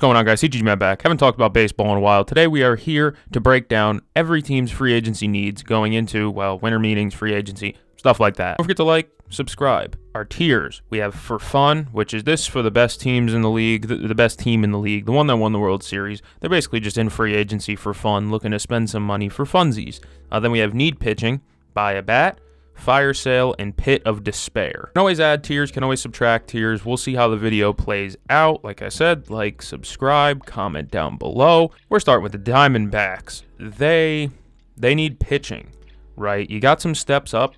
What's going on, guys? CGG Man back. Haven't talked about baseball in a while. Today we are here to break down every team's free agency needs going into, well, winter meetings, free agency, stuff like that. Don't forget to like, subscribe. Our tiers. We have for fun, which is this for the best teams in the league, the best team in the league, the one that won the World Series. They're basically just in free agency for fun, looking to spend some money for funsies. Then we have need pitching, buy a bat, fire sale, and pit of despair. Can always add tiers, can always subtract tiers. We'll see how the video plays out. Like I said, like, subscribe, comment down below. We're starting with the Diamondbacks. They need pitching, right? You got some steps up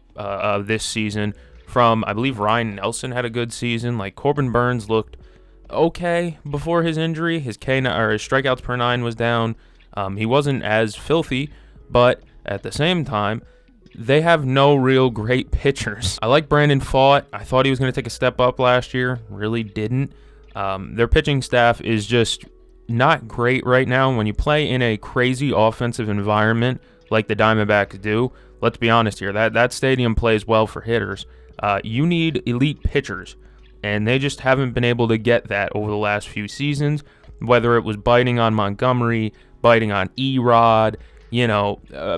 this season from, I believe Ryan Nelson had a good season. Like, Corbin Burnes looked okay before his injury. His his strikeouts per nine was down. He wasn't as filthy, but at the same time, they have no real great pitchers. I like Brandon Pfaadt. I thought he was going to take a step up last year. Really didn't. Their pitching staff is just not great right now. When you play in a crazy offensive environment like the Diamondbacks do, let's be honest here, that stadium plays well for hitters. You need elite pitchers, and they just haven't been able to get that over the last few seasons, whether it was biting on Montgomery, biting on Erod,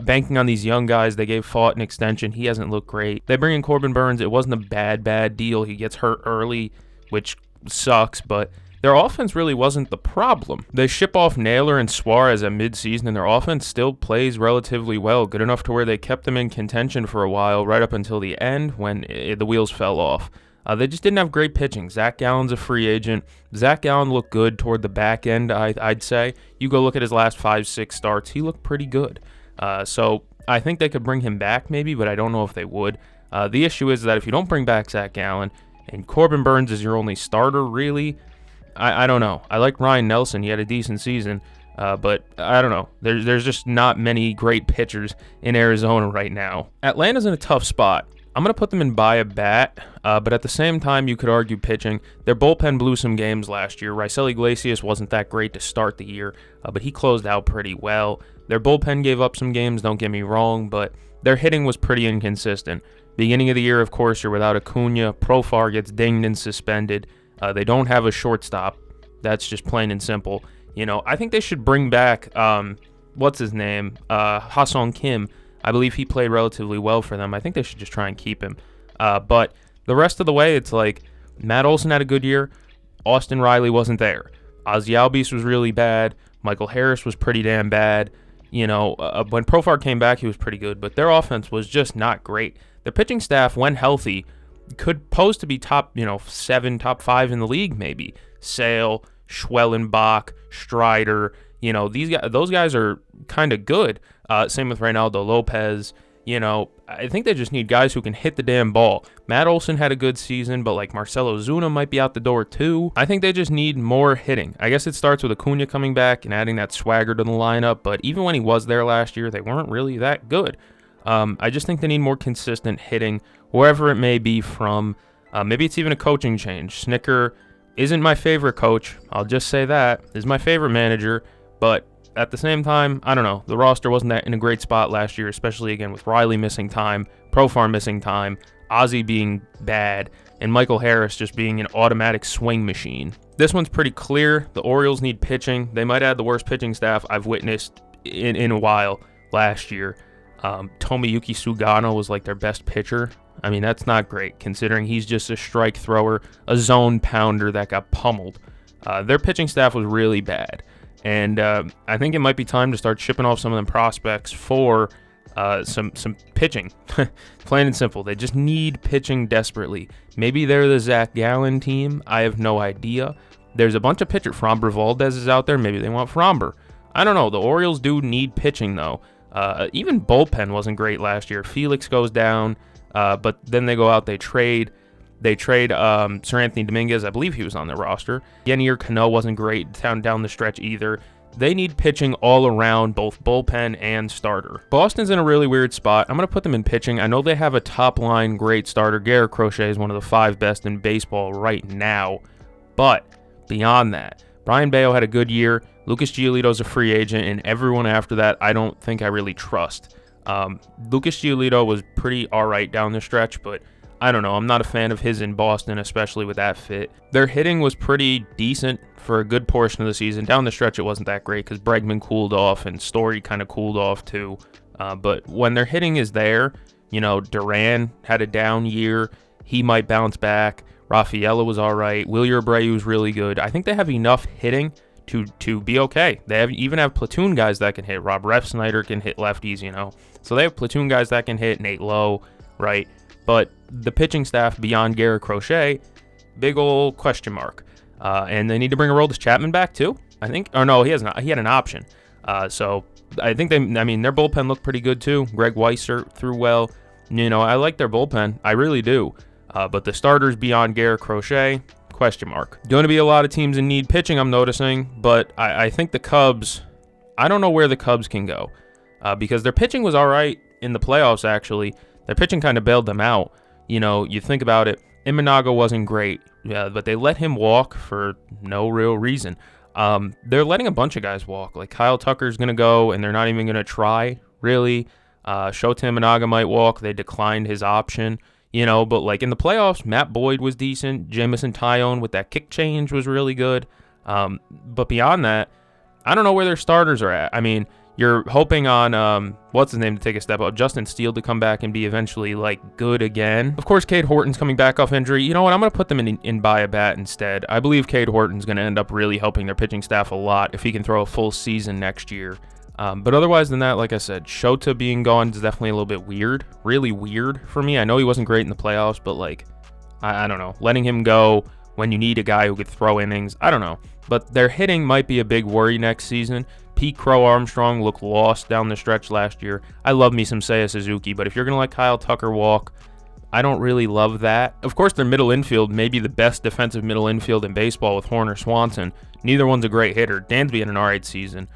banking on these young guys. They gave Pfaadt an extension. He hasn't looked great. They bring in Corbin Burnes. It wasn't a bad deal. He gets hurt early, which sucks, but their offense really wasn't the problem. They ship off Naylor and Suarez at midseason, and their offense still plays relatively well, good enough to where they kept them in contention for a while, right up until the end when the wheels fell off. They just didn't have great pitching. Zach Gallen's a free agent. Zach Gallen looked good toward the back end, I'd say. You go look at his last 5-6 starts, he looked pretty good. So I think they could bring him back maybe, but I don't know if they would. The issue is that if you don't bring back Zach Gallen and Corbin Burnes is your only starter, really, I don't know. I like Ryan Nelson. He had a decent season, but I don't know. There's just not many great pitchers in Arizona right now. Atlanta's in a tough spot. I'm going to put them in buy a bat, but at the same time, you could argue pitching. Their bullpen blew some games last year. Raisel Iglesias wasn't that great to start the year, but he closed out pretty well. Their bullpen gave up some games, don't get me wrong, but their hitting was pretty inconsistent. Beginning of the year, of course, you're without Acuna. Profar gets dinged and suspended. They don't have a shortstop. That's just plain and simple. I think they should bring back, what's his name, Ha-Seong Kim. I believe he played relatively well for them. I think they should just try and keep him. But the rest of the way, it's like Matt Olson had a good year. Austin Riley wasn't there. Ozzie Albies was really bad. Michael Harris was pretty damn bad. When Profar came back, he was pretty good. But their offense was just not great. Their pitching staff, when healthy, could pose to be top 7, top 5 in the league maybe. Sale, Schwellenbach, Strider. Those guys are kind of good. Same with Reynaldo Lopez. I think they just need guys who can hit the damn ball. Matt Olson had a good season, but like Marcelo Zuna might be out the door too. I think they just need more hitting. I guess it starts with Acuna coming back and adding that swagger to the lineup, but even when he was there last year, they weren't really that good. I just think they need more consistent hitting, wherever it may be from. Maybe it's even a coaching change. Snicker isn't my favorite coach. I'll just say that. Is my favorite manager, but at the same time, I don't know. The roster wasn't that in a great spot last year, especially again with Riley missing time, Profar missing time, Ozzie being bad, and Michael Harris just being an automatic swing machine. This one's pretty clear. The Orioles need pitching. They might add the worst pitching staff I've witnessed in a while last year. Tomoyuki Sugano was like their best pitcher. I mean, that's not great considering he's just a strike thrower, a zone pounder that got pummeled. Their pitching staff was really bad. And I think it might be time to start shipping off some of them prospects for some pitching. Plain and simple. They just need pitching desperately. Maybe they're the Zach Gallen team. I have no idea. There's a bunch of pitchers. Framber Valdez is out there. Maybe they want Framber. I don't know. The Orioles do need pitching, though. Even bullpen wasn't great last year. Felix goes down, but then they go out, they trade. They trade Sir Anthony Dominguez. I believe he was on their roster. Yenier Cano wasn't great down the stretch either. They need pitching all around, both bullpen and starter. Boston's in a really weird spot. I'm going to put them in pitching. I know they have a top-line great starter. Garrett Crochet is one of the 5 best in baseball right now. But beyond that, Brian Bayo had a good year. Lucas Giolito's a free agent, and everyone after that I don't think I really trust. Lucas Giolito was pretty all right down the stretch, but I don't know. I'm not a fan of his in Boston, especially with that fit. Their hitting was pretty decent for a good portion of the season. Down the stretch, it wasn't that great because Bregman cooled off and Story kind of cooled off too. But when their hitting is there, Duran had a down year. He might bounce back. Rafaela was all right. Wilyer Abreu was really good. I think they have enough hitting to be okay. They even have platoon guys that can hit. Rob Refsnyder can hit lefties, So they have platoon guys that can hit. Nate Lowe, right? But the pitching staff beyond Garrett Crochet, big old question mark. And they need to bring Aroldis Chapman back too, I think. Or no, he has not. He had an option. So I think their bullpen looked pretty good too. Greg Weisser threw well. I like their bullpen. I really do. But the starters beyond Garrett Crochet, question mark. Going to be a lot of teams in need pitching, I'm noticing. But I think the Cubs, I don't know where the Cubs can go. Because their pitching was all right in the playoffs, actually. Their pitching kind of bailed them out. You think about it, Imanaga wasn't great, but they let him walk for no real reason. They're letting a bunch of guys walk. Like Kyle Tucker's going to go, and they're not even going to try, really. Shota Imanaga might walk. They declined his option, but like in the playoffs, Matt Boyd was decent. Jamison Tyone with that kick change was really good. But beyond that, I don't know where their starters are at. I mean, you're hoping on, what's his name to take a step up, Justin Steele to come back and be eventually, good again. Of course, Cade Horton's coming back off injury. You know what? I'm going to put them in buy a bat instead. I believe Cade Horton's going to end up really helping their pitching staff a lot if he can throw a full season next year. But otherwise than that, like I said, Shota being gone is definitely a little bit weird. Really weird for me. I know he wasn't great in the playoffs, but, I don't know. Letting him go when you need a guy who could throw innings, I don't know. But their hitting might be a big worry next season. Pete Crow Armstrong looked lost down the stretch last year. I love me some Seiya Suzuki, but if you're going to let Kyle Tucker walk, I don't really love that. Of course, their middle infield may be the best defensive middle infield in baseball with Horner Swanson. Neither one's a great hitter. Dansby had an all right season.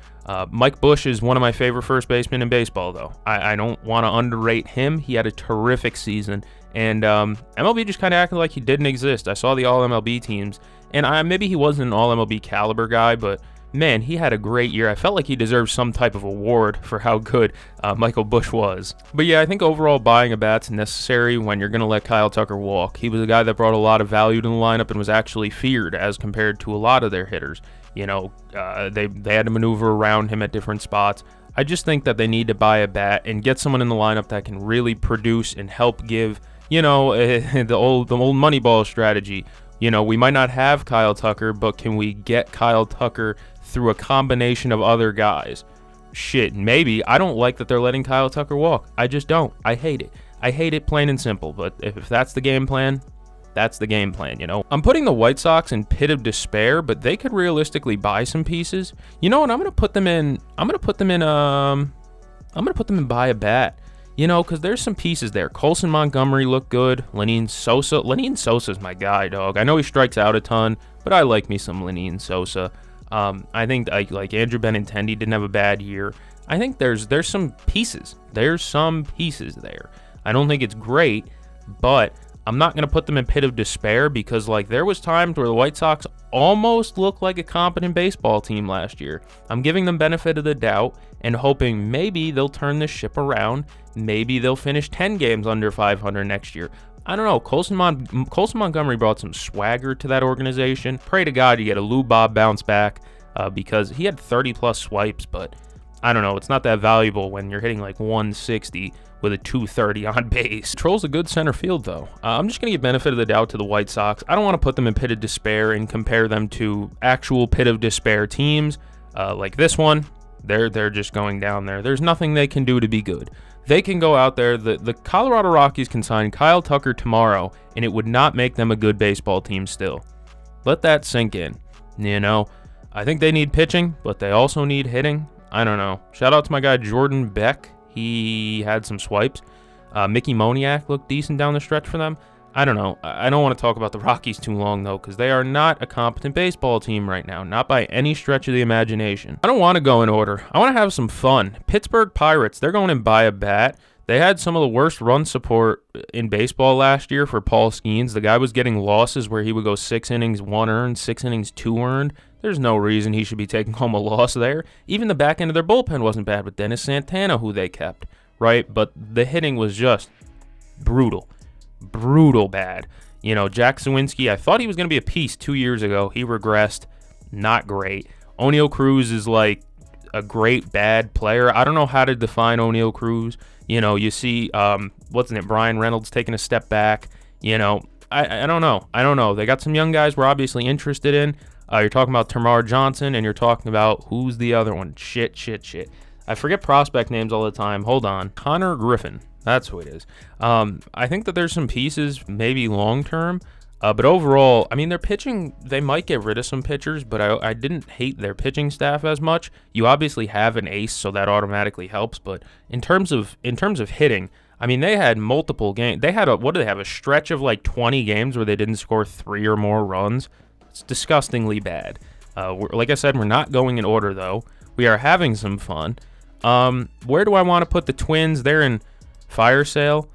Mike Bush is one of my favorite first basemen in baseball, though. I don't want to underrate him. He had a terrific season. And MLB just kind of acted like he didn't exist. I saw the All-MLB teams, and maybe he wasn't an All-MLB caliber guy, but man, he had a great year. I felt like he deserved some type of award for how good Michael Bush was. But yeah, I think overall buying a bat's necessary when you're going to let Kyle Tucker walk. He was a guy that brought a lot of value to the lineup and was actually feared as compared to a lot of their hitters. They had to maneuver around him at different spots. I just think that they need to buy a bat and get someone in the lineup that can really produce and help give, the old Moneyball strategy. We might not have Kyle Tucker, but can we get Kyle Tucker through a combination of other guys? Shit, maybe. I don't like that they're letting Kyle Tucker walk. I just don't. I hate it. I hate it plain and simple, but if that's the game plan, that's the game plan, I'm putting the White Sox in pit of despair, but they could realistically buy some pieces. You know what? I'm going to put them in buy a bat. Because there's some pieces there. Colson Montgomery looked good. Lenyn Sosa's my guy, dog. I know he strikes out a ton, but I like me some Lenyn Sosa. I think like Andrew Benintendi didn't have a bad year. I think there's some pieces. There's some pieces there. I don't think it's great, but I'm not going to put them in pit of despair because there was times where the White Sox almost looked like a competent baseball team last year. I'm giving them benefit of the doubt and hoping maybe they'll turn this ship around. Maybe they'll finish 10 games under 500 next year. I don't know. Colson Montgomery brought some swagger to that organization. Pray to God you get a Lou Bob bounce back because he had 30-plus swipes, but I don't know. It's not that valuable when you're hitting 160 with a 230 on base. Troll's a good center field, though. I'm just going to give benefit of the doubt to the White Sox. I don't want to put them in pit of despair and compare them to actual pit of despair teams like this one. They're just going down there. There's nothing they can do to be good. They can go out there. The Colorado Rockies can sign Kyle Tucker tomorrow, and it would not make them a good baseball team still. Let that sink in. I think they need pitching, but they also need hitting. I don't know. Shout out to my guy Jordan Beck. He had some swipes. Mickey Moniak looked decent down the stretch for them. I don't know. I don't want to talk about the Rockies too long, though, because they are not a competent baseball team right now. Not by any stretch of the imagination. I don't want to go in order. I want to have some fun. Pittsburgh Pirates, they're going and buy a bat. They had some of the worst run support in baseball last year for Paul Skeens. The guy was getting losses where he would go 6 innings, 1 earned, 6 innings, 2 earned. There's no reason he should be taking home a loss there. Even the back end of their bullpen wasn't bad with Dennis Santana, who they kept, right? But the hitting was just brutal. brutal bad. Jack Sawinski, I thought he was going to be a piece 2 years ago. He regressed. Not great. O'Neal Cruz is like a great bad player. I don't know how to define O'Neal Cruz. You see, Brian Reynolds taking a step back. I don't know. They got some young guys we're obviously interested in. You're talking about Tamar Johnson, and you're talking about, who's the other one? Shit. I forget prospect names all the time. Hold on. Connor Griffin. That's who it is. I think that there's some pieces, maybe long-term. But overall, I mean, their pitching, they might get rid of some pitchers, but I didn't hate their pitching staff as much. You obviously have an ace, so that automatically helps. But in terms of hitting, I mean, they had multiple games. They had a stretch of like 20 games where they didn't score 3 or more runs. It's disgustingly bad. Like I said, we're not going in order, though. We are having some fun. Where do I want to put the Twins? They're in fire sale.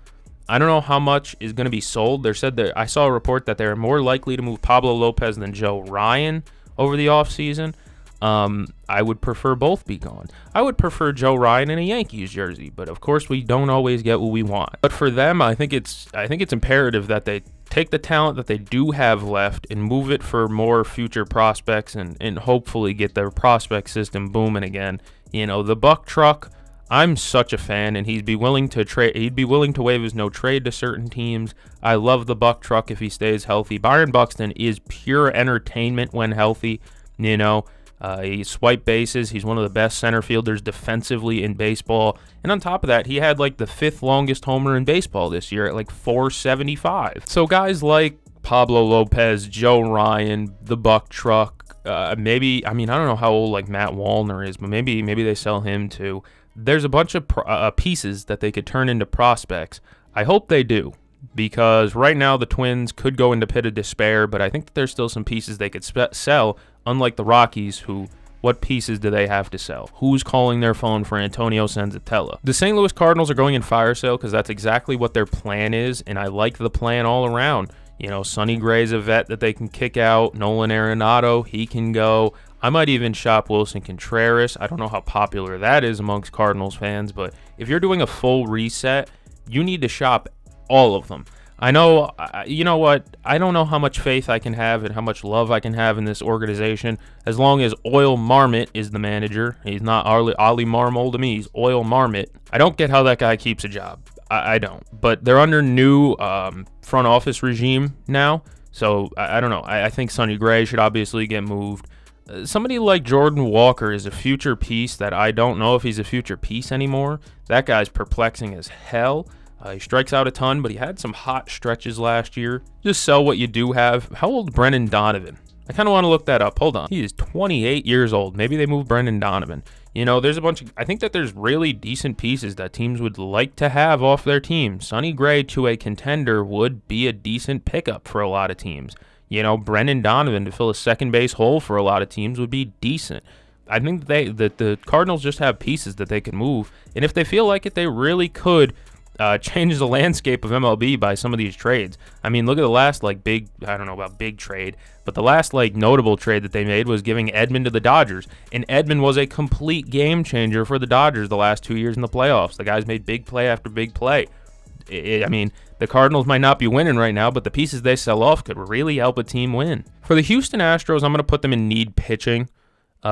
I don't know how much is going to be sold. I saw a report that they're more likely to move Pablo Lopez than Joe Ryan over the offseason. I would prefer both be gone. I would prefer Joe Ryan in a Yankees jersey, but of course we don't always get what we want. But for them, I think it's imperative that they take the talent that they do have left and move it for more future prospects and hopefully get their prospect system booming again. The Buck Truck, I'm such a fan, and he'd be willing to waive his no trade to certain teams. I love the Buck Truck if he stays healthy. Byron Buxton is pure entertainment when healthy. He swiped bases. He's one of the best center fielders defensively in baseball. And on top of that, he had like the 5th longest homer in baseball this year at like 475. So guys like Pablo Lopez, Joe Ryan, the Buck Truck, I don't know how old like Matt Wallner is, but maybe they sell him too. There's a bunch of pieces that they could turn into prospects. I hope they do, because right now the Twins could go into pit of despair, but I think that there's still some pieces they could sell, unlike the Rockies, what pieces do they have to sell? Who's calling their phone for Antonio Senzatella? The St. Louis Cardinals are going in fire sale because that's exactly what their plan is, and I like the plan all around. Sonny Gray's a vet that they can kick out. Nolan Arenado, he can go. I might even shop Wilson Contreras. I don't know how popular that is amongst Cardinals fans, but if you're doing a full reset, you need to shop all of them. I know, you know what? I don't know how much faith I can have and how much love I can have in this organization as long as Oil Marmot is the manager. He's not Ollie Marmol to me. He's Oil Marmot. I don't get how that guy keeps a job. I don't. But they're under new front office regime now, so I don't know. I think Sonny Gray should obviously get moved. Somebody like Jordan Walker is a future piece that I don't know if he's a future piece anymore. That guy's perplexing as hell. He strikes out a ton, but he had some hot stretches last year. Just sell what you do have. How old is Brendan Donovan? I kind of want to look that up. Hold on. He is 28 years old. Maybe they move Brendan Donovan. There's a bunch of... I think that there's really decent pieces that teams would like to have off their team. Sonny Gray to a contender would be a decent pickup for a lot of teams. Brendan Donovan to fill a second base hole for a lot of teams would be decent. I think that the Cardinals just have pieces that they can move, and if they feel like it, they really could change the landscape of MLB by some of these trades. I mean, look at the last I don't know about big trade, but the last notable trade that they made was giving Edman to the Dodgers, and Edman was a complete game changer for the Dodgers the last 2 years in the playoffs. The guys made big play after big play. The Cardinals might not be winning right now, but the pieces they sell off could really help a team win. For the Houston Astros, I'm going to put them in need pitching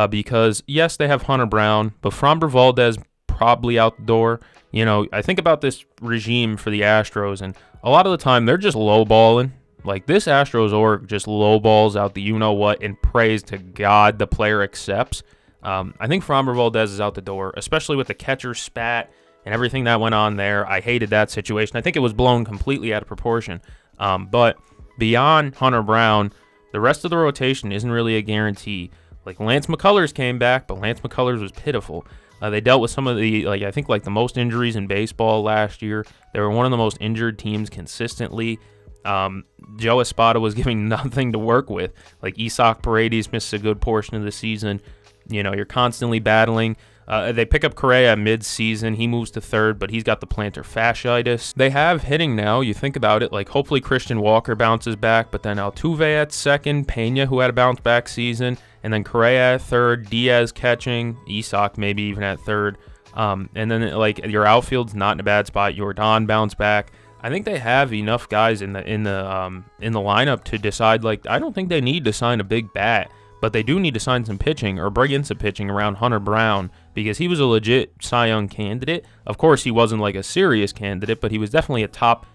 because, yes, they have Hunter Brown, but Framber Valdez probably out the door. I think about this regime for the Astros, and a lot of the time they're just lowballing. Like, this Astros org just lowballs out the you-know-what and prays to God the player accepts. I think Framber Valdez is out the door, especially with the catcher spat and everything that went on there. I hated that situation. I think it was blown completely out of proportion. But beyond Hunter Brown, the rest of the rotation isn't really a guarantee. Like, Lance McCullers came back, but Lance McCullers was pitiful. They dealt with some of the, the most injuries in baseball last year. They were one of the most injured teams consistently. Joe Espada was giving nothing to work with. Like, Isaac Paredes missed a good portion of the season. You're constantly battling. They pick up Correa mid-season. He moves to third, but he's got the plantar fasciitis. They have hitting now. You think about it, hopefully Christian Walker bounces back, but then Altuve at second, Pena, who had a bounce-back season, and then Correa at third, Diaz catching, Isaac maybe even at third. And then, your outfield's not in a bad spot. Jordan bounced back. I think they have enough guys in the lineup to decide. Like, I don't think they need to sign a big bat, but they do need to sign some pitching or bring in some pitching around Hunter Brown, because he was a legit Cy Young candidate. Of course, he wasn't like a serious candidate, but he was definitely a top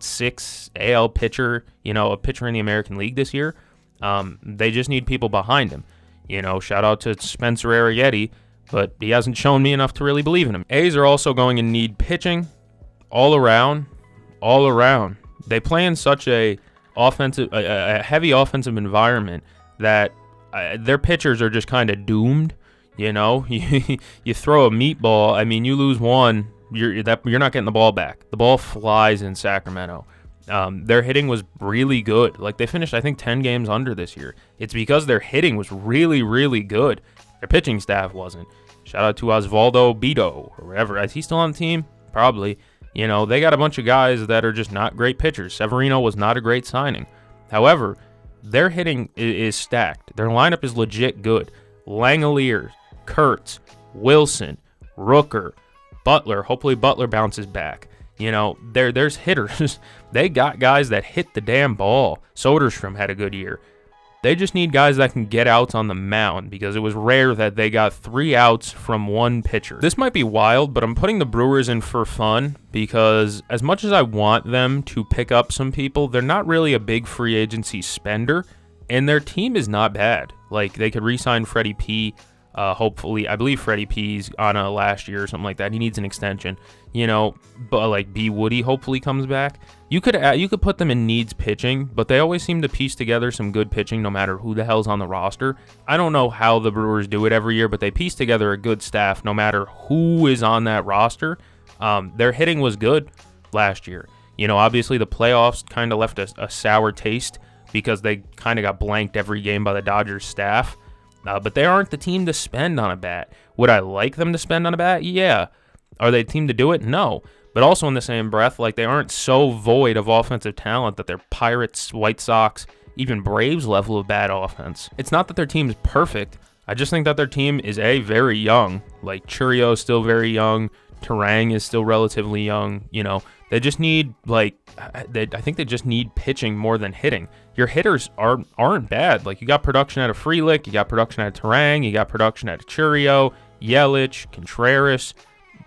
6 AL pitcher, a pitcher in the American League this year. They just need people behind him. Shout out to Spencer Arrieta, but he hasn't shown me enough to really believe in him. A's are also going to need pitching all around. They play in such a heavy offensive environment that their pitchers are just kind of doomed. You throw a meatball. I mean, you lose one, you're not getting the ball back. The ball flies in Sacramento. Their hitting was really good. Like, they finished, I think, 10 games under this year. It's because their hitting was really, really good. Their pitching staff wasn't. Shout out to Osvaldo Bido or whatever. Is he still on the team? Probably. They got a bunch of guys that are just not great pitchers. Severino was not a great signing. However, their hitting is stacked. Their lineup is legit good. Langoliers, Kurtz, Wilson, Rooker, Butler. Hopefully Butler bounces back. There's hitters. They got guys that hit the damn ball. Soderstrom had a good year. They just need guys that can get outs on the mound, because it was rare that they got 3 outs from one pitcher. This might be wild, but I'm putting the Brewers in for fun, because as much as I want them to pick up some people, they're not really a big free agency spender, and their team is not bad. Like, they could re-sign Freddie P. Hopefully, I believe Freddie P's on a last year or something like that. He needs an extension, but like B. Woody hopefully comes back. You could put them in needs pitching, but they always seem to piece together some good pitching no matter who the hell's on the roster. I don't know how the Brewers do it every year, but they piece together a good staff no matter who is on that roster. Their hitting was good last year. Obviously the playoffs kind of left a sour taste because they kind of got blanked every game by the Dodgers staff. But they aren't the team to spend on a bat. Would I like them to spend on a bat? Yeah. Are they the team to do it? No. But also in the same breath, like, they aren't so void of offensive talent that they're Pirates, White Sox, even Braves level of bad offense. It's not that their team is perfect. I just think that their team is, very young. Like, Churio is still very young. Terang is still relatively young. They just need, I think they just need pitching more than hitting. Your hitters aren't bad. Like, you got production out of Frelick, you got production out of Terang, you got production out of Churio, Yelich, Contreras.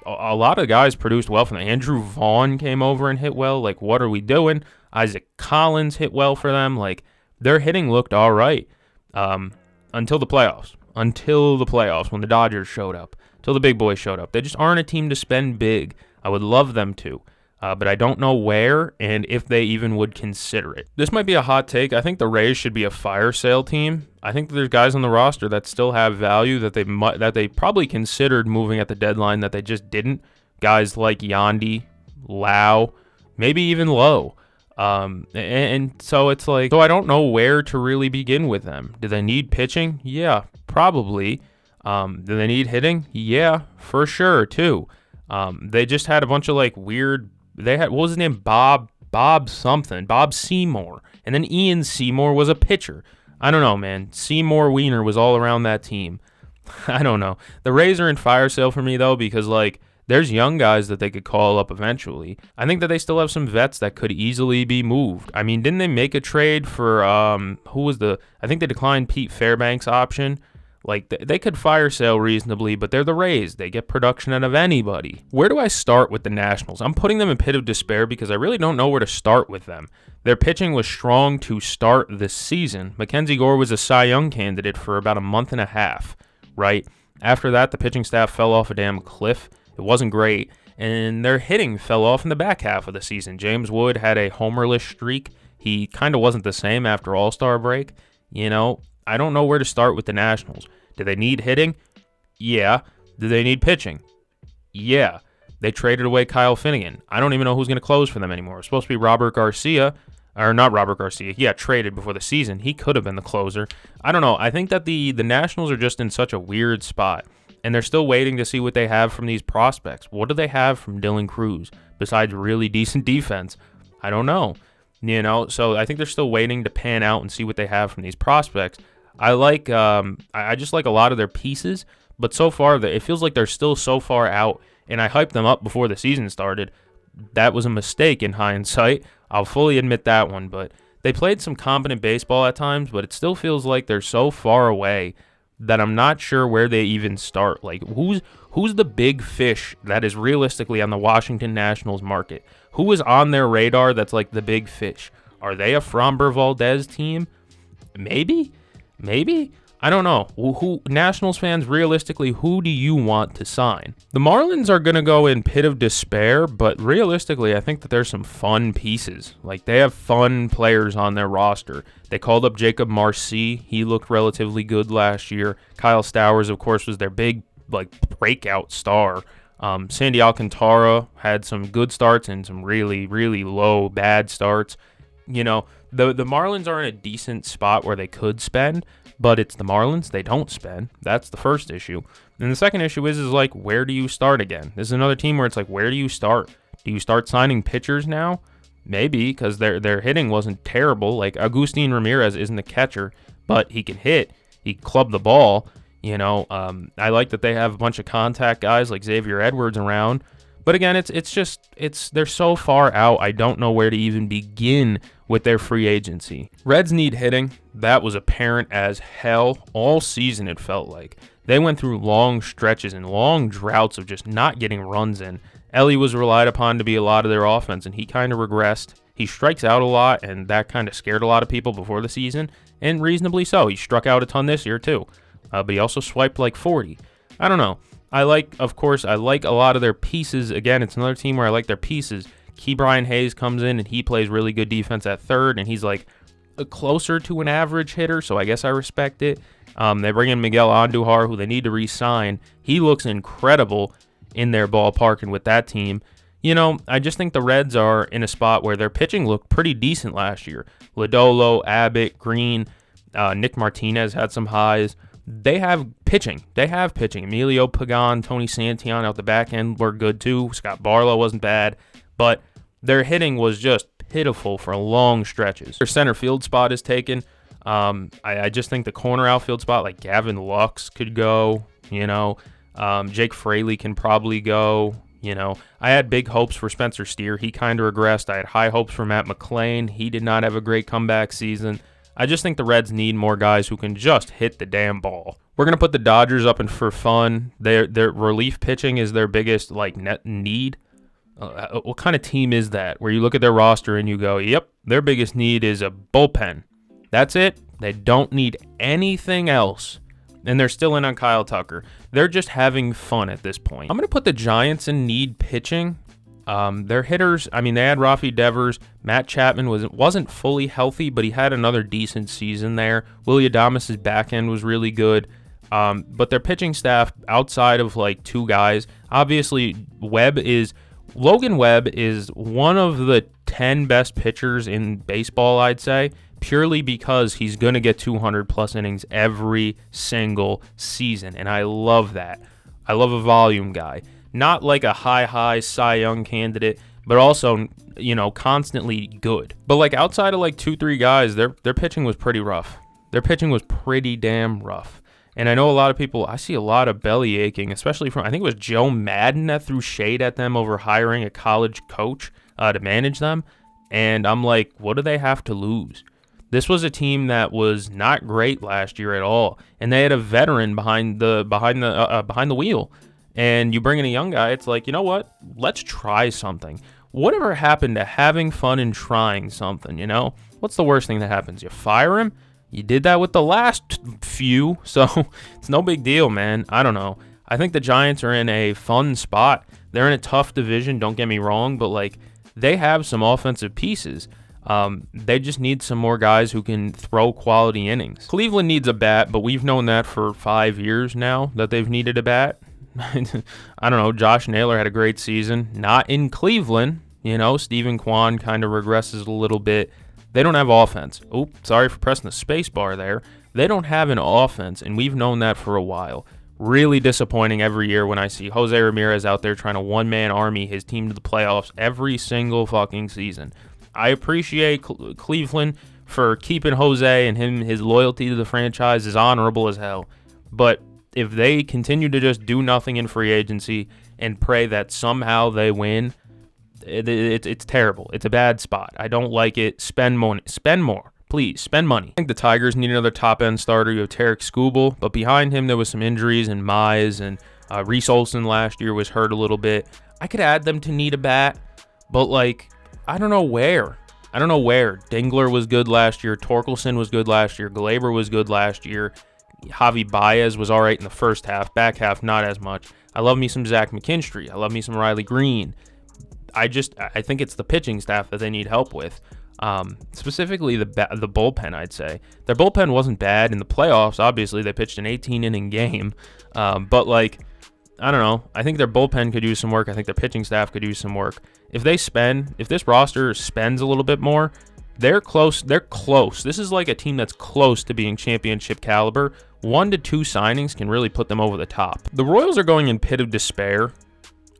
A lot of guys produced well for them. Andrew Vaughn came over and hit well. Like, what are we doing? Isaac Collins hit well for them. Like, their hitting looked all right until the playoffs. When the Dodgers showed up. Until the big boys showed up. They just aren't a team to spend big. I would love them to. But I don't know where and if they even would consider it. This might be a hot take. I think the Rays should be a fire sale team. I think that there's guys on the roster that still have value that they probably considered moving at the deadline that they just didn't. Guys like Yandy, Lau, maybe even Lowe. And so it's like, so I don't know where to really begin with them. Do they need pitching? Yeah, probably. Do they need hitting? Yeah, for sure too. They just had a bunch of weird. They had, what was his name? Bob Seymour, and then Ian Seymour was a pitcher. I don't know, man. Seymour Wiener was all around that team. I don't know. The Rays are in fire sale for me though, because there's young guys that they could call up eventually. I think that they still have some vets that could easily be moved. I mean, didn't they make a trade for I think they declined Pete Fairbanks' option. They could fire sale reasonably, but they're the Rays. They get production out of anybody. Where do I start with the Nationals? I'm putting them in pit of despair because I really don't know where to start with them. Their pitching was strong to start this season. Mackenzie Gore was a Cy Young candidate for about a month and a half, right? After that, the pitching staff fell off a damn cliff. It wasn't great, and their hitting fell off in the back half of the season. James Wood had a homerless streak. He kind of wasn't the same after All-Star break. I don't know where to start with the Nationals. Do they need hitting? Yeah. Do they need pitching? Yeah. They traded away Kyle Finnegan. I don't even know who's going to close for them anymore. It's supposed to be Robert Garcia. Or not Robert Garcia. He got traded before the season. He could have been the closer. I don't know. I think that the Nationals are just in such a weird spot. And they're still waiting to see what they have from these prospects. What do they have from Dylan Cruz besides really decent defense? I don't know. So I think they're still waiting to pan out and see what they have from these prospects. I just like a lot of their pieces, but so far it feels like they're still so far out, and I hyped them up before the season started. that was a mistake in hindsight. I'll fully admit that one, but they played some competent baseball at times, but it still feels like they're so far away that I'm not sure where they even start. Like, who's the big fish that is realistically on the Washington Nationals market? Who is on their radar that's like the big fish? Are they a Framber Valdez team? Maybe? I don't know. Who Nationals fans, realistically, who do you want to sign? The Marlins are going to go in pit of despair, but realistically, I think that there's some fun pieces. Like, they have fun players on their roster. They called up Jacob Marcy. He looked relatively good last year. Kyle Stowers, of course, was their big, breakout star. Sandy Alcantara had some good starts and some really, really low, bad starts. You know, the Marlins are in a decent spot where they could spend, but it's the Marlins. They don't spend. That's the first issue. And the second issue is like, where do you start again? This is another team where it's like, where do you start? Do you start signing pitchers now? Maybe, because their hitting wasn't terrible. Like, Agustin Ramirez isn't a catcher, but he can hit. He clubbed the ball. You know, I like that they have a bunch of contact guys like Xavier Edwards around. But again, they're so far out, I don't know where to even begin with their free agency. Reds need hitting. That was apparent as hell all season, it felt like. They went through long stretches and long droughts of just not getting runs in. Ellie was relied upon to be a lot of their offense, and he kind of regressed. He strikes out a lot, and that kind of scared a lot of people before the season, and reasonably so. He struck out a ton this year, too. But he also swiped like 40. I don't know. I like a lot of their pieces. Again, it's another team where I like their pieces. Brian Hayes comes in, and he plays really good defense at third, and he's like closer to an average hitter, so I guess I respect it. They bring in Miguel Andujar, who they need to re-sign. He looks incredible in their ballpark and with that team. You know, I just think the Reds are in a spot where their pitching looked pretty decent last year. Lodolo, Abbott, Green, Nick Martinez had some highs. They have pitching. Emilio Pagan, Tony Santillan out the back end were good too. Scott Barlow wasn't bad, but their hitting was just pitiful for long stretches. Their center field spot is taken. I just think the corner outfield spot, like Gavin Lux could go. You know, Jake Fraley can probably go. You know, I had big hopes for Spencer Steer. He kind of regressed. I had high hopes for Matt McClain. He did not have a great comeback season. I just think the Reds need more guys who can just hit the damn ball. We're going to put the Dodgers up in for fun. Their relief pitching is their biggest net need. What kind of team is that? Where you look at their roster and you go, yep, their biggest need is a bullpen. That's it. They don't need anything else. And they're still in on Kyle Tucker. They're just having fun at this point. I'm going to put the Giants in need pitching. Their hitters, I mean, they had Rafi Devers. Matt Chapman wasn't fully healthy, but he had another decent season there. Willie Adames' back end was really good. But their pitching staff, outside of like two guys, obviously Logan Webb is one of the 10 best pitchers in baseball, I'd say, purely because he's going to get 200-plus innings every single season, and I love that. I love a volume guy. Not like a high Cy Young candidate, but also, you know, constantly good. But like outside of like 2-3 guys, their pitching was pretty rough. Their pitching was pretty damn rough. And I know a lot of people, I see a lot of belly aching, especially from, I think it was Joe Madden that threw shade at them over hiring a college coach to manage them. And I'm like, what do they have to lose? This was a team that was not great last year at all, and they had a veteran behind the wheel. And you bring in a young guy, it's like, you know what? Let's try something. Whatever happened to having fun and trying something, you know? What's the worst thing that happens? You fire him? You did that with the last few, so it's no big deal, man. I don't know. I think the Giants are in a fun spot. They're in a tough division, don't get me wrong, but like they have some offensive pieces. They just need some more guys who can throw quality innings. Cleveland needs a bat, but we've known that for 5 years now that they've needed a bat. I don't know. Josh Naylor had a great season. Not in Cleveland. You know, Stephen Kwan kind of regresses a little bit. They don't have offense. Oop, sorry for pressing the space bar there. They don't have an offense, and we've known that for a while. Really disappointing every year when I see Jose Ramirez out there trying to one-man army his team to the playoffs every single fucking season. I appreciate Cleveland for keeping Jose and his loyalty to the franchise is honorable as hell. But if they continue to just do nothing in free agency and pray that somehow they win, It's terrible. It's a bad spot. I don't like it. Spend money. Spend more. Please, spend money. I think the Tigers need another top-end starter. You have Tarek Skubal, but behind him there was some injuries, and Mize and Reese Olson last year was hurt a little bit. I could add them to need a bat, but, like, I don't know where. Dingler was good last year. Torkelson was good last year. Glaber was good last year. Javi Baez was all right in the first half. Back half, not as much. I love me some Zach McKinstry. I love me some Riley Green. I think it's the pitching staff that they need help with. Specifically the bullpen, I'd say. Their bullpen wasn't bad in the playoffs. Obviously, they pitched an 18-inning game. But, like, I don't know. I think their bullpen could use some work. I think their pitching staff could use some work. If this roster spends a little bit more, they're close. They're close. This is like a team that's close to being championship caliber. 1 to 2 signings can really put them over the top. The Royals are going in pit of despair.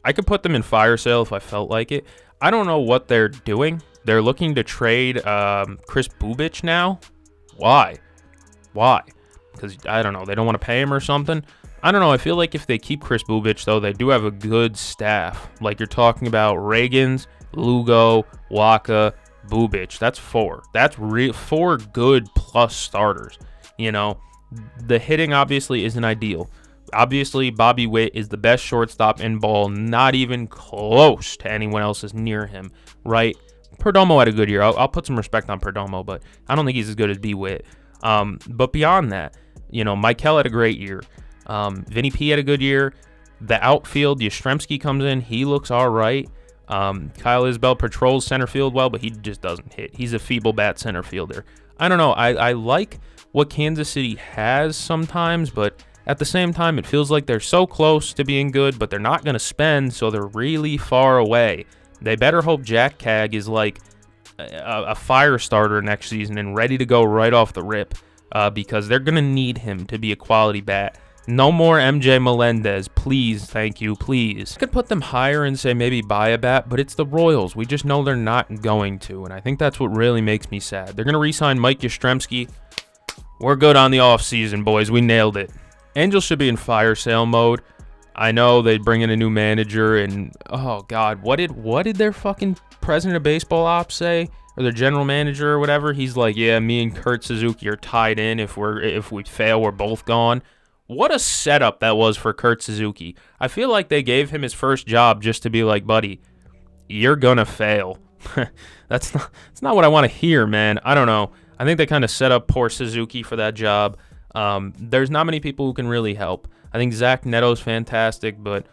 I could put them in fire sale if I felt like it. I don't know what they're doing. They're looking to trade Chris Bubich now. Why? Because, I don't know, they don't want to pay him or something. I don't know. I feel like if they keep Chris Bubich, though, they do have a good staff. Like, you're talking about Reagans, Lugo, Waka, Bubich. That's 4. That's 4 good plus starters. You know, the hitting obviously isn't ideal. Obviously, Bobby Witt is the best shortstop in ball, not even close to anyone else is near him, right? Perdomo had a good year. I'll put some respect on Perdomo, but I don't think he's as good as B. Witt. But beyond that, you know, Michael had a great year. Vinny P had a good year. The outfield, Yastrzemski comes in. He looks all right. Kyle Isbell patrols center field well, but he just doesn't hit. He's a feeble bat center fielder. I don't know. I like what Kansas City has sometimes, but at the same time, it feels like they're so close to being good, but they're not going to spend, so they're really far away. They better hope Jack Cagg is like a fire starter next season and ready to go right off the rip, because they're going to need him to be a quality bat. No more MJ Melendez, please, thank you, please. I could put them higher and say maybe buy a bat, but it's the Royals. We just know they're not going to, and I think that's what really makes me sad. They're going to re-sign Mike Yastrzemski. We're good on the offseason, boys. We nailed it. Angels should be in fire sale mode. I know they bring in a new manager, and oh god, what did their fucking president of baseball ops say, or their general manager or whatever? He's like, yeah, me and Kurt Suzuki are tied in. If we fail, we're both gone. What a setup that was for Kurt Suzuki. I feel like they gave him his first job just to be like, buddy, you're gonna fail. That's not what I want to hear, man. I don't know. I think they kind of set up poor Suzuki for that job. There's not many people who can really help. I think Zach Neto's fantastic, but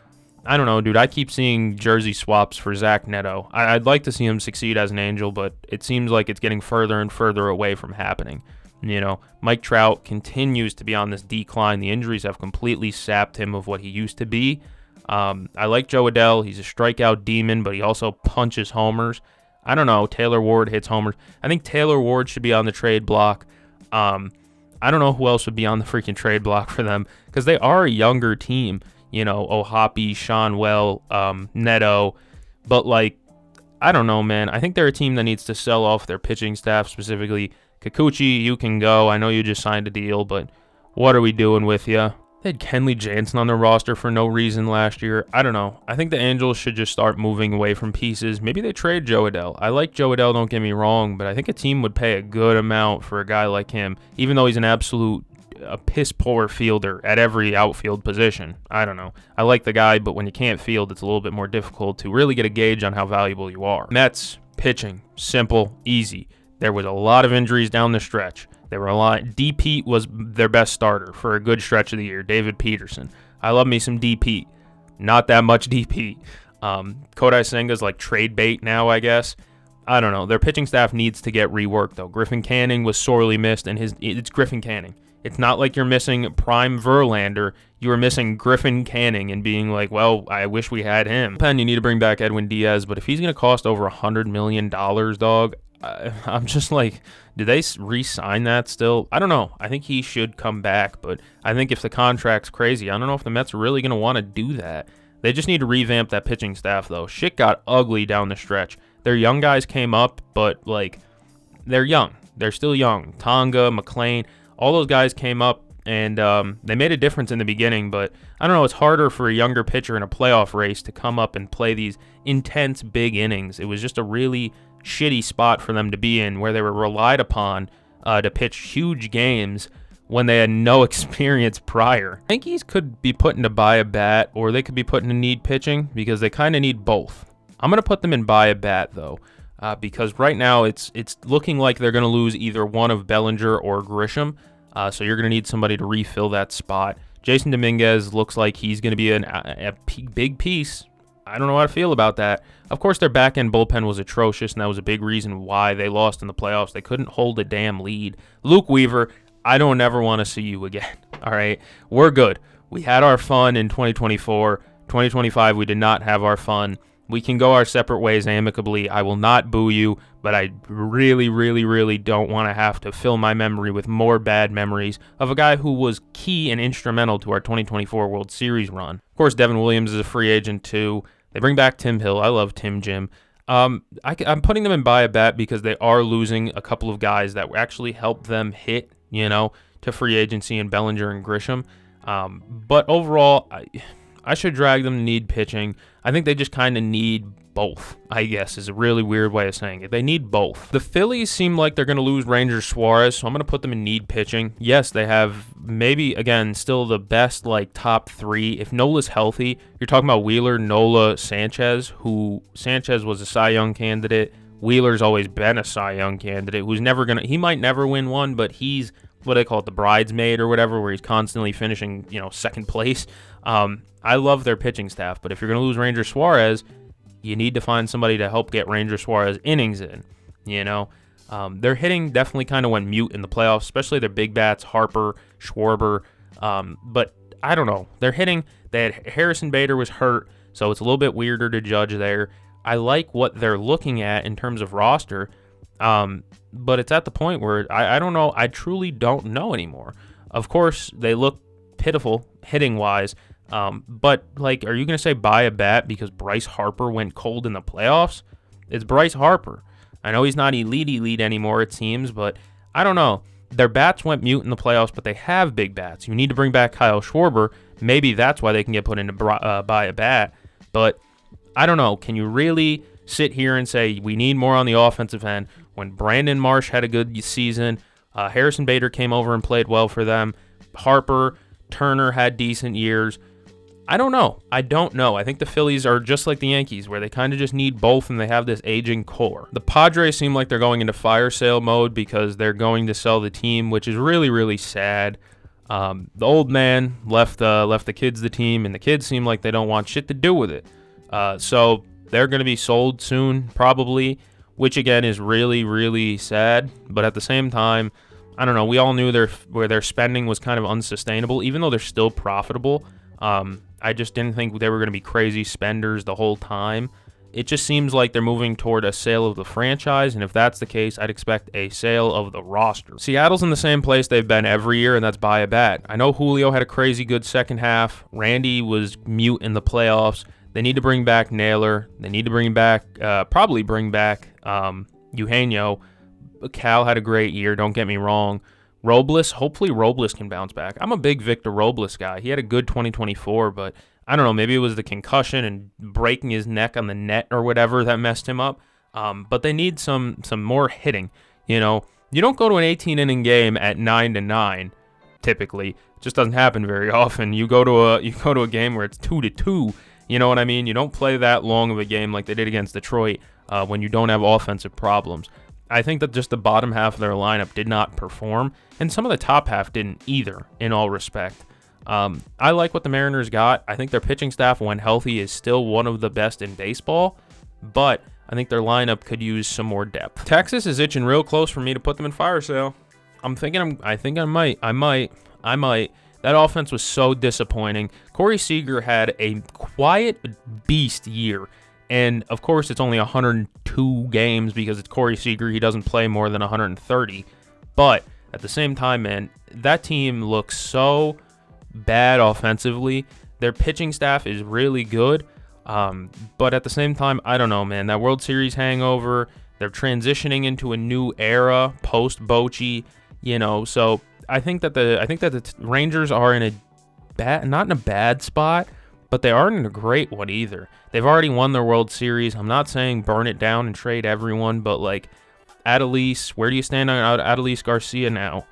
I don't know, dude. I keep seeing jersey swaps for Zach Neto. I'd like to see him succeed as an Angel, but it seems like it's getting further and further away from happening. You know, Mike Trout continues to be on this decline. The injuries have completely sapped him of what he used to be. I like Joe Adell. He's a strikeout demon, but he also punches homers. I don't know. Taylor Ward hits homers. I think Taylor Ward should be on the trade block. I don't know who else would be on the freaking trade block for them, because they are a younger team. You know, Ohapi, Sean Well, Neto. But, like, I don't know, man. I think they're a team that needs to sell off their pitching staff, specifically Kikuchi. You can go. I know you just signed a deal, but what are we doing with you? They had Kenley Jansen on their roster for no reason last year. I don't know. I think the Angels should just start moving away from pieces. Maybe they trade Joe Adell. I like Joe Adell, don't get me wrong, but I think a team would pay a good amount for a guy like him, even though he's an absolute piss-poor fielder at every outfield position. I don't know. I like the guy, but when you can't field, it's a little bit more difficult to really get a gauge on how valuable you are. Mets, pitching, simple, easy. There was a lot of injuries down the stretch. There were a lot. D. Pete was their best starter for a good stretch of the year. David Peterson. I love me some D. Pete. Not that much D. Pete. Kodai Senga's like trade bait now, I guess. I don't know. Their pitching staff needs to get reworked, though. Griffin Canning was sorely missed, and it's Griffin Canning. It's not like you're missing prime Verlander. You were missing Griffin Canning and being like, well, I wish we had him. Pen, you need to bring back Edwin Diaz, but if he's going to cost over $100 million, dog, I'm just like, do they re-sign that still? I don't know. I think he should come back, but I think if the contract's crazy, I don't know if the Mets are really going to want to do that. They just need to revamp that pitching staff, though. Shit got ugly down the stretch. Their young guys came up, but, like, they're young. They're still young. Tonga, McLean, all those guys came up, and they made a difference in the beginning, but I don't know, it's harder for a younger pitcher in a playoff race to come up and play these intense big innings. It was just a really shitty spot for them to be in, where they were relied upon to pitch huge games when they had no experience prior. Yankees could be put into buy a bat, or they could be put into need pitching, because they kind of need both. I'm going to put them in buy a bat, though, because right now it's looking like they're going to lose either one of Bellinger or Grisham, so you're going to need somebody to refill that spot. Jason Dominguez looks like he's going to be a big piece. I don't know how to feel about that. Of course, their back-end bullpen was atrocious, and that was a big reason why they lost in the playoffs. They couldn't hold a damn lead. Luke Weaver, I don't ever want to see you again, all right? We're good. We had our fun in 2024. 2025, we did not have our fun. We can go our separate ways amicably. I will not boo you, but I really, really, really don't want to have to fill my memory with more bad memories of a guy who was key and instrumental to our 2024 World Series run. Of course, Devin Williams is a free agent too. They bring back Tim Hill. I love Tim Jim. I'm putting them in buy a bat because they are losing a couple of guys that actually help them hit, to free agency in Bellinger and Grisham. But overall, I should drag them to need pitching. I think they just kind of need both, I guess, is a really weird way of saying it. They need both. The Phillies seem like they're going to lose Ranger Suarez, so I'm going to put them in need pitching. Yes, they have maybe, again, still the best, top three. If Nola's healthy, you're talking about Wheeler, Nola, Sanchez, who Sanchez was a Cy Young candidate. Wheeler's always been a Cy Young candidate, who's never going to, he might never win one, but he's, what they call it, the bridesmaid or whatever, where he's constantly finishing, second place. I love their pitching staff, but if you're going to lose Ranger Suarez, you need to find somebody to help get Ranger Suarez innings in, Their hitting definitely kind of went mute in the playoffs, especially their big bats, Harper, Schwarber. But I don't know. Their hitting, they had Harrison Bader was hurt, so it's a little bit weirder to judge there. I like what they're looking at in terms of roster, but it's at the point where I don't know. I truly don't know anymore. Of course, they look pitiful hitting-wise, but, are you going to say buy a bat because Bryce Harper went cold in the playoffs? It's Bryce Harper. I know he's not elite anymore, it seems, but I don't know. Their bats went mute in the playoffs, but they have big bats. You need to bring back Kyle Schwarber. Maybe that's why they can get put into buy a bat, but I don't know. Can you really sit here and say we need more on the offensive end when Brandon Marsh had a good season, Harrison Bader came over and played well for them, Harper, Turner had decent years? I don't know. I think the Phillies are just like the Yankees, where they kind of just need both, and they have this aging core. The Padres seem like they're going into fire sale mode because they're going to sell the team, which is really, really sad. The old man left the kids the team, and the kids seem like they don't want shit to do with it. So they're going to be sold soon, probably, which again is really, really sad. But at the same time, I don't know. We all knew their spending was kind of unsustainable, even though they're still profitable. I just didn't think they were going to be crazy spenders the whole time. It just seems like they're moving toward a sale of the franchise, and if that's the case, I'd expect a sale of the roster. Seattle's in the same place they've been every year, and that's buy a bat. I know Julio had a crazy good second half. Randy was mute in the playoffs. They need to bring back Naylor. They need to probably bring back Eugenio. Cal had a great year, don't get me wrong. Robles, hopefully Robles can bounce back. I'm a big Victor Robles guy. He had a good 2024, but I don't know, maybe it was the concussion and breaking his neck on the net or whatever that messed him up. But they need some more hitting. You don't go to an 18-inning game at 9-9. Typically, it just doesn't happen very often. You go to a game where it's 2-2. You know what I mean? You don't play that long of a game like they did against Detroit when you don't have offensive problems. I think that just the bottom half of their lineup did not perform, and some of the top half didn't either, in all respect. I like what the Mariners got. I think their pitching staff, when healthy, is still one of the best in baseball, but I think their lineup could use some more depth. Texas is itching real close for me to put them in fire sale. I think I might. That offense was so disappointing. Corey Seager had a quiet beast year. And, of course, it's only 102 games because it's Corey Seager. He doesn't play more than 130. But at the same time, man, that team looks so bad offensively. Their pitching staff is really good. But at the same time, I don't know, man. That World Series hangover, they're transitioning into a new era post-Bochy, so I think that the Rangers are in a not in a bad spot, but they aren't in a great one either. They've already won their World Series. I'm not saying burn it down and trade everyone, but like Adelise, where do you stand on Adelise Garcia now?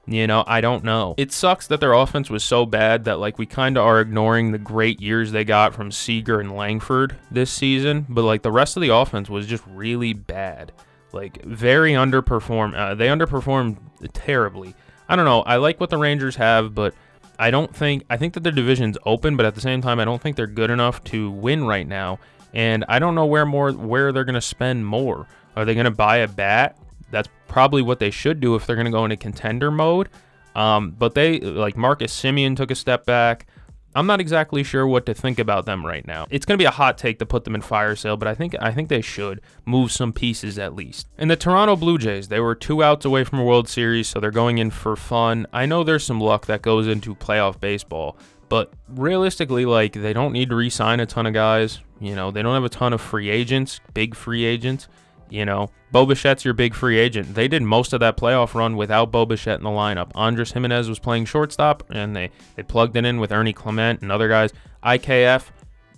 I don't know. It sucks that their offense was so bad that like we kind of are ignoring the great years they got from Seager and Langford this season, but like the rest of the offense was just really bad. Like very underperformed. They underperformed terribly. I don't know. I like what the Rangers have, but I think that the division's open, but at the same time, I don't think they're good enough to win right now. And I don't know where they're going to spend more. Are they going to buy a bat? That's probably what they should do if they're going to go into contender mode. But they, like Marcus Semien took a step back. I'm not exactly sure what to think about them right now. It's going to be a hot take to put them in fire sale, but I think they should move some pieces at least. And the Toronto Blue Jays, they were 2 outs away from a World Series, so they're going in for fun. I know there's some luck that goes into playoff baseball, but realistically, like they don't need to re-sign a ton of guys. They don't have a ton of free agents, big free agents. Bo Bichette's your big free agent. They did most of that playoff run without Bo Bichette in the lineup. Andres Jimenez was playing shortstop, and they plugged it in with Ernie Clement and other guys. IKF,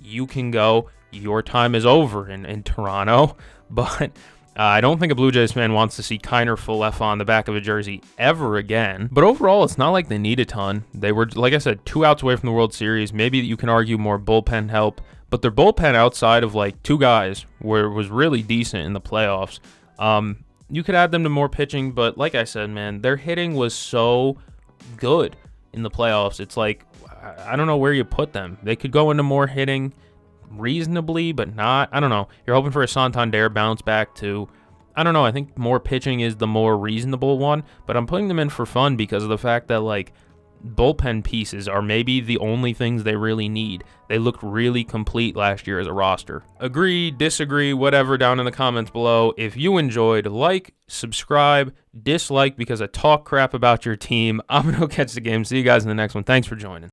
you can go. Your time is over in Toronto. But I don't think a Blue Jays fan wants to see Kiner Falefa on the back of a jersey ever again. But overall, it's not like they need a ton. They were, like I said, 2 outs away from the World Series. Maybe you can argue more bullpen help. But their bullpen outside of like 2 guys was really decent in the playoffs. You could add them to more pitching, but like I said, man, their hitting was so good in the playoffs. It's like, I don't know where you put them. They could go into more hitting reasonably, but not. I don't know. You're hoping for a Santander bounce back too. I don't know. I think more pitching is the more reasonable one, but I'm putting them in for fun because of the fact that like bullpen pieces are maybe the only things they really need. They looked really complete last year as a roster. Agree, disagree, whatever down in the comments below. If you enjoyed, like, subscribe, dislike because I talk crap about your team. I'm going to go catch the game. See you guys in the next one. Thanks for joining.